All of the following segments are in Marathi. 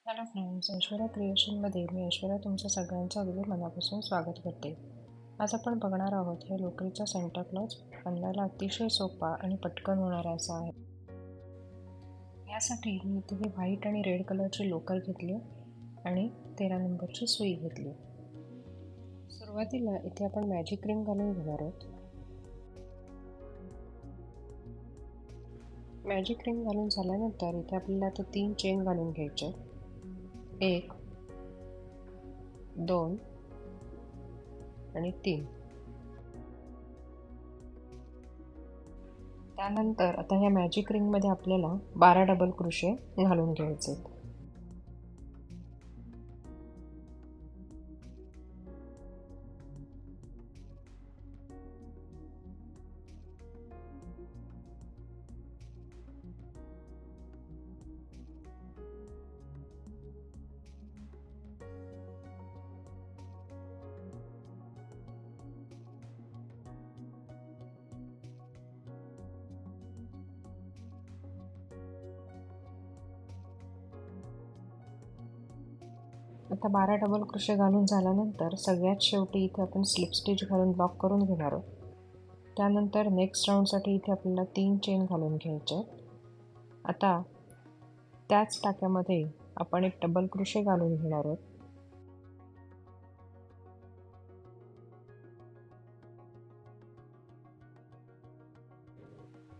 हॅलो फ्रेंड्स, ऐश्वर्या क्रिएशनमध्ये मी ऐश्वर्या तुमच्या सगळ्यांचं अगदी मनापासून स्वागत करते. आज आपण बघणार आहोत हे लोकरीचा सेंटा क्लॉज बनवायला अतिशय सोपा आणि पटकन होणारा असा आहे. यासाठी मी इथे ही व्हाईट आणि रेड कलरची लोकर घेतली आणि 13 नंबरची सुई घेतली. सुरुवातीला इथे आपण मॅजिक रिंग घालून घेणार आहोत. मॅजिक रिंग घालून झाल्यानंतर इथे आपल्याला आता 3 चेन घालून घ्यायचे. 1 2 आणि 3. त्यानंतर आता ह्या मॅजिक रिंगमध्ये आपल्याला 12 डबल क्रोशे घालून घ्यायचे. आता 12 डबल क्रोशे घालून झाल्यानंतर सगळ्यात शेवटी इथे आपण स्लिप स्टिच घालून लॉक करून घेणार आहोत. त्यानंतर नेक्स्ट राऊंडसाठी इथे आपल्याला 3 चेन घालून घ्यायचे. आता त्याच टाक्यामध्ये आपण एक डबल क्रोशे घालून घेणार आहोत.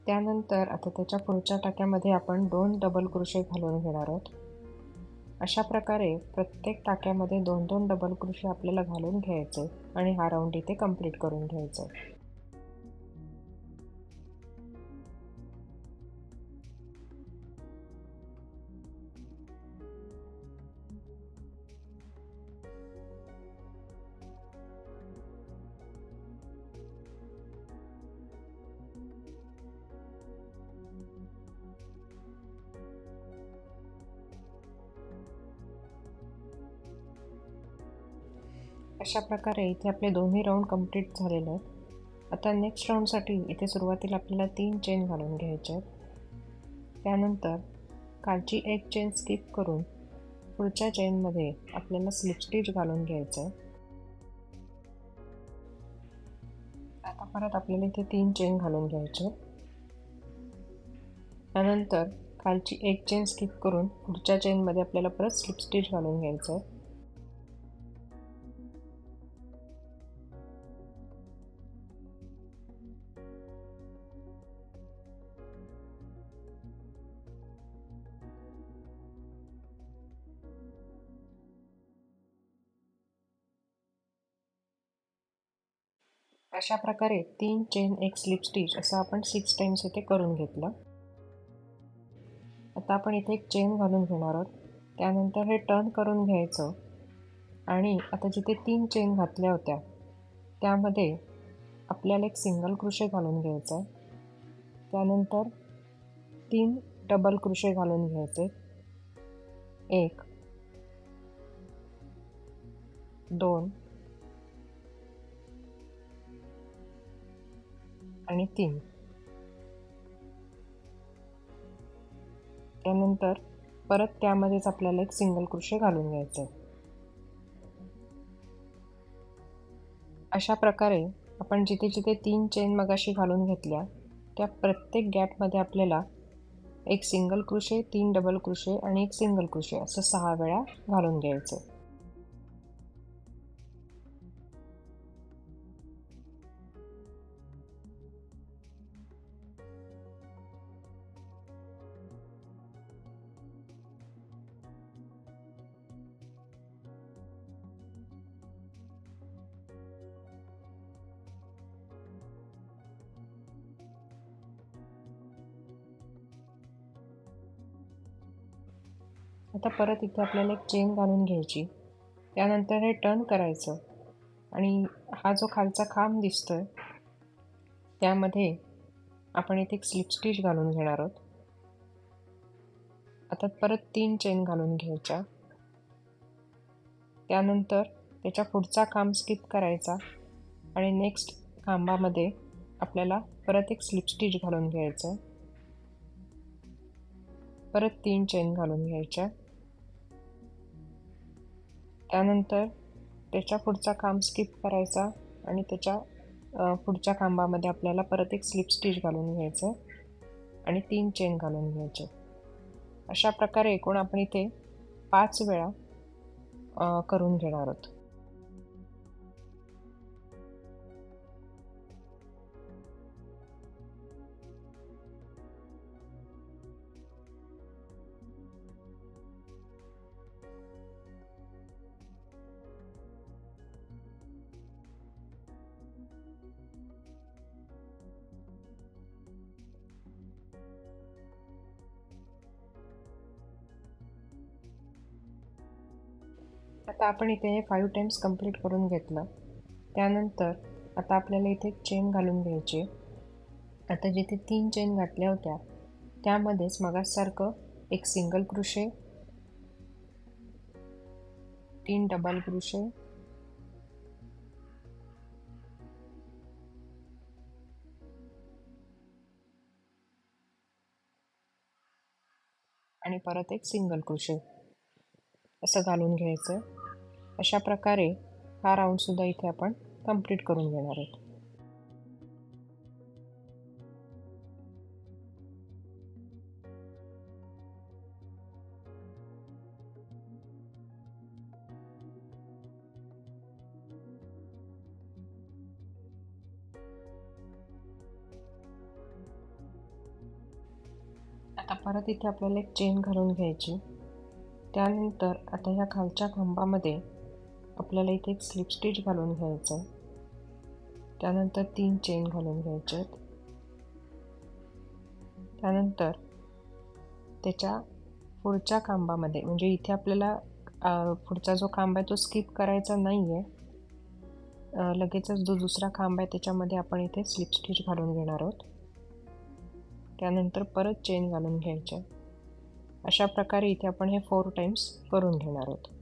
त्यानंतर आता त्याच्या पुढच्या टाक्यामध्ये आपण 2 डबल क्रोशे घालून घेणार आहोत. अशा प्रकारे प्रत्येक टाक्यामध्ये 2-2 डबल क्रोशे आपल्याला घालून घ्यायचे आणि हा राऊंड इथे कंप्लीट करून घ्यायचा. अशा प्रकारे इथे आपले दोन्ही राऊंड कंप्लीट झालेले आहेत. आता नेक्स्ट राऊंडसाठी इथे सुरुवातीला आपल्याला 3 चेन घालून घ्यायचे आहेत. त्यानंतर खालची एक चेन स्किप करून पुढच्या चेनमध्ये आपल्याला स्लिप स्टिच घालून घ्यायचं आहे. आता परत आपल्याला इथे 3 चेन घालून घ्यायचे. त्यानंतर खालची एक चेन स्किप करून पुढच्या चेनमध्ये आपल्याला परत स्लिप स्टिच घालून घ्यायचं आहे. अशा प्रकारे 3 चेन एक स्लिप स्टिच असं आपण 6 टाइम्स इथे करून घेतलं. आता आपण इथे एक चेन घालून घेणार आहोत. त्यानंतर हे टर्न करून घ्यायचं आणि आता जिथे 3 चेन घातल्या होत्या त्यामध्ये आपल्याला एक सिंगल क्रोशे घालून घ्यायचा आहे. त्यानंतर 3 डबल क्रोशे घालून घ्यायचे. 1 2 आणि 3. त्यानंतर परत त्यामध्येच आपल्याला एक सिंगल क्रोशे घालून घ्यायचं आहे. अशा प्रकारे आपण जिथे जिथे 3 चेन मगाशी घालून घेतल्या त्या प्रत्येक गॅपमध्ये आपल्याला एक सिंगल क्रोशे, 3 डबल क्रोशे आणि एक सिंगल क्रोशे असं 6 वेळा घालून घ्यायचं. आता परत इथे आपल्याला एक चेन घालून घ्यायची. त्यानंतर हे टर्न करायचं आणि हा जो खालचा खांब दिसतोय त्यामध्ये आपण इथे एक स्लिप स्टिच घालून घेणार आहोत. आता परत 3 चेन घालून घ्यायच्या. त्यानंतर त्याच्या पुढचा खांब स्किप करायचा आणि नेक्स्ट खांबामध्ये आपल्याला परत एक स्लिप स्टिच घालून घ्यायचं. परत 3 चेन घालून घ्यायच्या. त्यानंतर त्याच्या पुढचा खांब स्किप करायचा आणि त्याच्या पुढच्या खांबामध्ये आपल्याला परत एक स्लिप स्टिच घालून घ्यायचं आणि 3 चेन घालून घ्यायचे. अशा प्रकारे एकूण आपण इथे 5 वेळा करून घेणार आहोत. आता आपण इथे हे 5 टाइम्स कंप्लीट करून घेतलं. त्यानंतर आता आपल्याला इथे एक चेन घालून घ्यायची. आता जिथे 3 चेन घातल्या होत्या त्यामध्येच मगाचसारखं एक सिंगल क्रोशे, 3 डबल क्रोशे आणि परत एक सिंगल क्रोशे असं घालून घ्यायचं. अशा प्रकारे हा राऊंडसुद्धा इथे आपण कंप्लीट करून घेणार आहोत. आता परत इथे आपल्याला एक चेन घालून घ्यायची. त्यानंतर आता ह्या खालच्या खांबामध्ये आपल्याला इथे एक स्लिप स्टिच घालून घ्यायचं. त्यानंतर 3 चेन घालून घ्यायचे. त्यानंतर त्याच्या पुढच्या खांबामध्ये म्हणजे इथे आपल्याला पुढचा जो खांब आहे तो स्किप करायचा नाही आहे. लगेचच जो दुसरा खांब आहे त्याच्यामध्ये आपण इथे स्लिप स्टिच घालून घेणार आहोत. त्यानंतर परत चेन घालून घ्यायच्या. अशा प्रकारे इथे आपण हे 4 टाइम्स करून घेणार आहोत.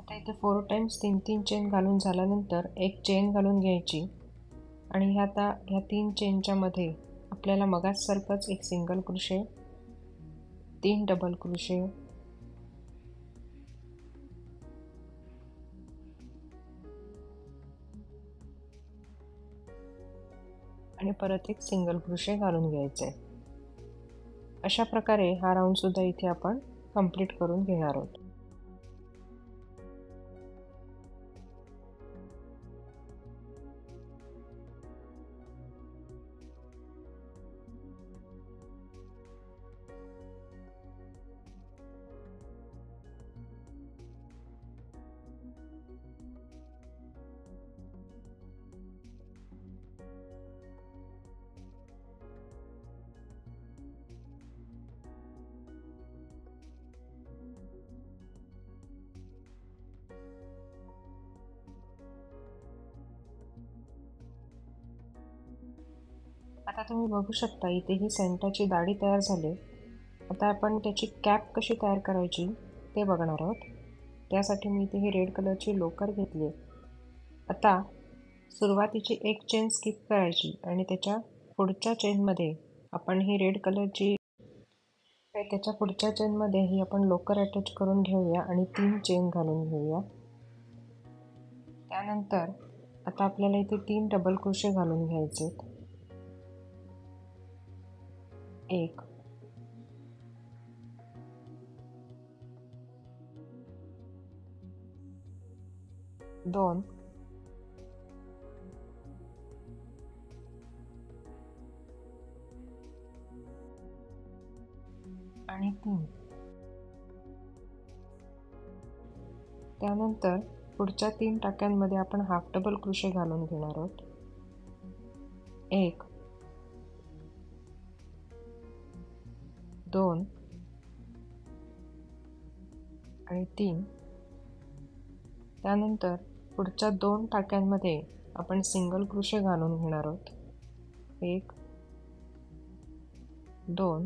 आता इथे 4 टाइम्स 3 चेन घालून झाल्यानंतर एक चेन घालून घ्यायची आणि आता ह्या 3 चेनच्या मध्ये आपल्याला मगाचसारखंच एक सिंगल क्रोशे, 3 डबल क्रोशे आणि परत एक सिंगल क्रोशे घालून घ्यायचे. अशा प्रकारे हा राऊंड सुद्धा इथे आपण कंप्लीट करून घेणार आहोत. आता तुम्ही बघू शकता इथे ही सेंटरची दाढी तयार झाली. आता आपण त्याची कॅप कशी तयार करायची ते बघणार आहोत. त्यासाठी मी इथे ही रेड कलरची लोकर घेतली. आता सुरुवातीची एक चेन स्किप करायची आणि त्याच्या पुढच्या चेनमध्ये आपण ही रेड कलरची त्याच्या पुढच्या चेनमध्ये ही आपण लोकर अटॅच करून घेऊया आणि 3 चेन घालून घेऊया. त्यानंतर आता आपल्याला इथे 3 डबल क्रोशे घालून घ्यायचे. 1 2 आणि 3. त्यानंतर पुढच्या 3 टाक्यांमध्ये आपण हाफ डबल क्रोशे घालून घेणार आहोत. 1 2 आणि 3. त्यानंतर पुढच्या 2 टाक्यांमध्ये आपण सिंगल क्रोशे घालून घेणार आहोत. 1 2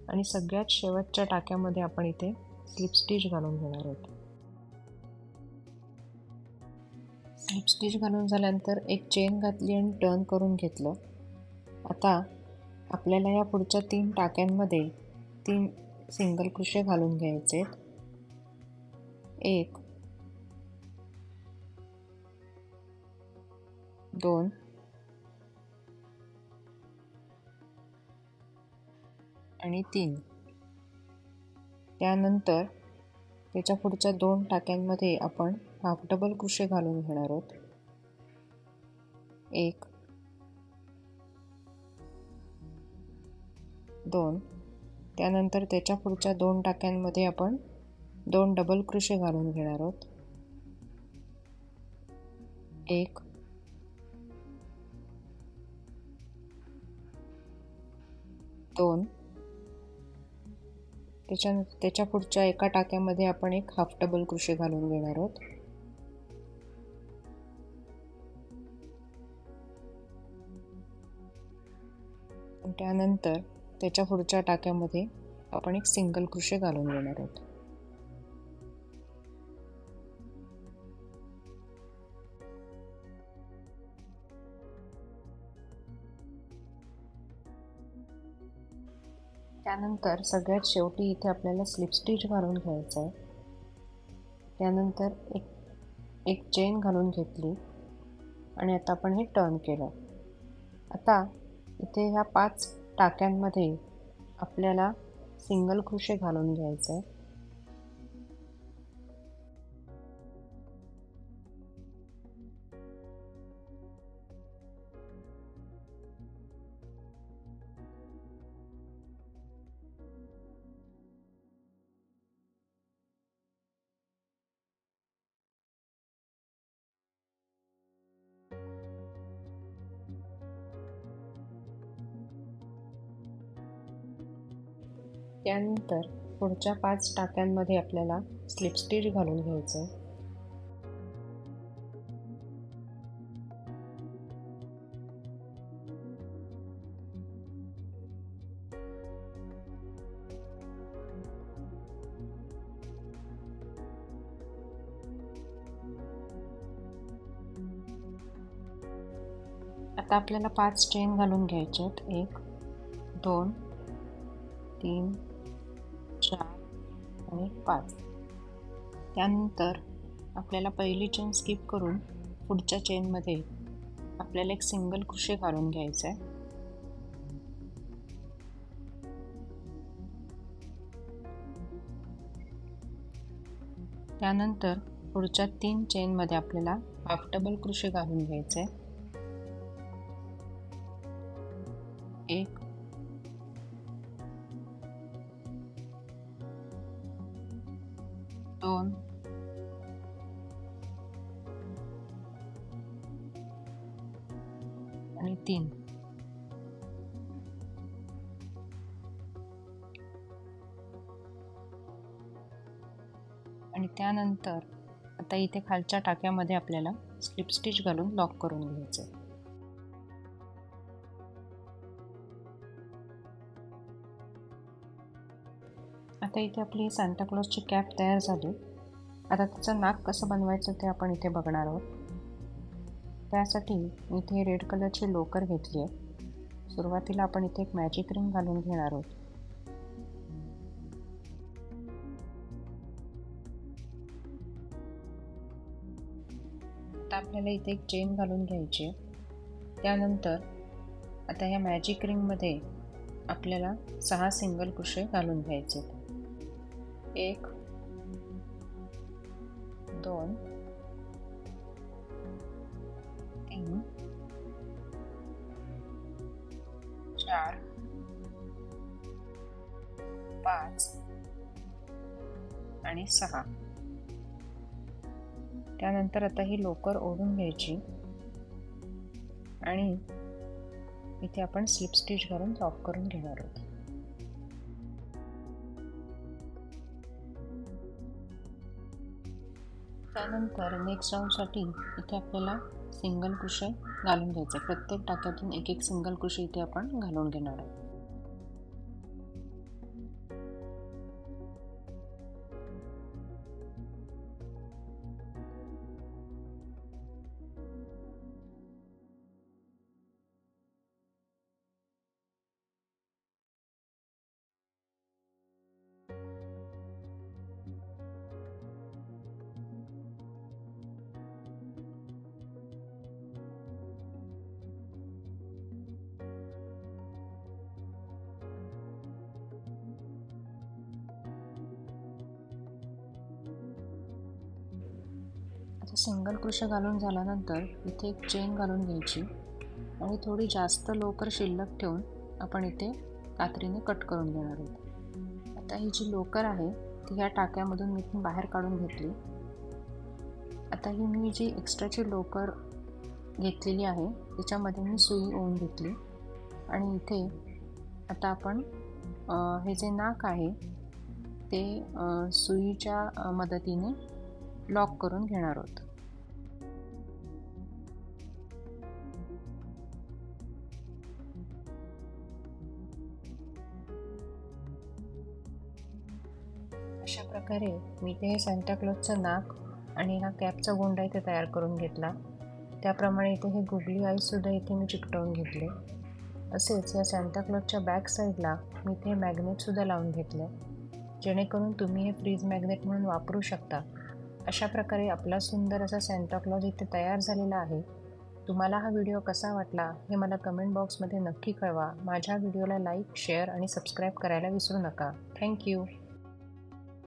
आणि सगळ्यात शेवटच्या टाक्यामध्ये आपण इथे स्लिप स्टिच घालून घेणार आहोत. स्लिप स्टिच घालून झाल्यानंतर एक चेन घातली आणि टर्न करून घेतलं. आता आपल्याला या पुढच्या 3 टाक्यांमध्ये 3 सिंगल क्रोशे घालून घ्यायचे. 1 2 आणि 3. त्यानंतर त्याच्या पुढच्या 2 टाक्यांमध्ये आपण हाफ डबल क्रोशे घालून घेणार आहोत. 1 2. त्यानंतर त्याच्या पुढच्या 2 टाक्यांमध्ये आपण 2 डबल क्रोशे घालून घेणार आहोत. 1 2. त्याच्या पुढच्या एका टाक्यामध्ये आपण एक हाफ डबल क्रोशे घालून घेणार आहोत. त्यानंतर त्याच्या पुढच्या टाक्यामध्ये आपण एक सिंगल क्रोशे घालून घेणार आहोत. त्यानंतर सगळ्यात शेवटी इथे आपल्याला स्लिप स्टिच घालून घ्यायचं आहे. त्यानंतर एक चेन घालून घेतली आणि आता आपण हे टर्न केलं. आता इथे ह्या 5 टाक्यांमध्ये आपल्याला सिंगल क्रोशे घालून घ्यायचं आहे. त्यानंतर पुढच्या 5 टाक्यांमध्ये आपल्याला स्लिप स्टिच घालून घ्यायचं आहे. आता आपल्याला 5 चेन घालून घ्यायचे आहेत. 1 2 3 4 आणि 5. त्यानंतर आपल्याला पहिली चेन स्किप करून पुढच्या चेनमध्ये आपल्याला एक सिंगल क्रोशे घालून घ्यायचं आहे. त्यानंतर पुढच्या 3 चेनमध्ये आपल्याला हाफ डबल क्रोशे घालून घ्यायचे आहे. 1 2 आणि 3. आणि त्यानंतर आता इथे खालच्या टाक्यामध्ये आपल्याला स्लिप स्टिच घालून लॉक करून घ्यायचं आहे. आता इथे आपली सांता क्लॉजची कॅप तयार झाली. आता त्याचं नाक कसं बनवायचं ते आपण इथे बघणार आहोत. त्यासाठी इथे रेड कलरची लोकर घेतली आहे. सुरुवातीला आपण इथे एक मॅजिक रिंग घालून घेणार आहोत. आता आपल्याला इथे एक चेन घालून घ्यायची. त्यानंतर आता ह्या मॅजिक रिंगमध्ये आपल्याला 6 सिंगल क्रोशे घालून घ्यायचे. 1 2 3 4 5 आणि 6. त्यानंतर आता ही लोकर ओढून घ्यायची आणि इथे आपण स्लिप स्टिच घालून लॉक करून घेणार आहोत. त्यानंतर नेक्स्ट राऊंडसाठी इथे आपल्याला सिंगल क्रोशे घालून घ्यायचं. प्रत्येक टाक्यातून एक एक सिंगल क्रोशे इथे आपण घालून घेणार आहोत. आता सिंगल क्रोशे घालून झाल्यानंतर इथे एक चेन घालून घ्यायची आणि थोडी जास्त लोकर शिल्लक ठेवून आपण इथे कात्रीने कट करून घेणार आहोत. आता ही जी लोकर आहे ती ह्या टाक्यामधून मी बाहेर काढून घेतली. आता ही मी जी एक्स्ट्राची लोकर घेतलेली आहे त्याच्यामध्ये मी सुई ओवून घेतली आणि इथे आता आपण हे जे नाक आहे ते सुईच्या मदतीने लॉक करून घेणार आहोत. अशा प्रकारे मी ते सांता क्लॉजचं नाक आणि हा कॅपचा गोंडा इथे तयार करून घेतला. त्याप्रमाणे इथे हे गुगली आईसुद्धा इथे मी चिकटवून घेतले. असेच या सांता क्लॉजच्या बॅक साईडला मी इथे मॅग्नेटसुद्धा लावून घेतले, जेणेकरून तुम्ही हे फ्रीज मॅग्नेट म्हणून वापरू शकता. अशा प्रकारे आपला सुंदर असा सांता क्लॉज इथे तयार झालेला आहे. तुम्हाला हा व्हिडिओ कसा वाटला हे मला कमेंट बॉक्समध्ये नक्की कळवा. माझ्या व्हिडिओला लाईक, शेअर आणि सबस्क्राईब करायला विसरू नका. थँक्यू.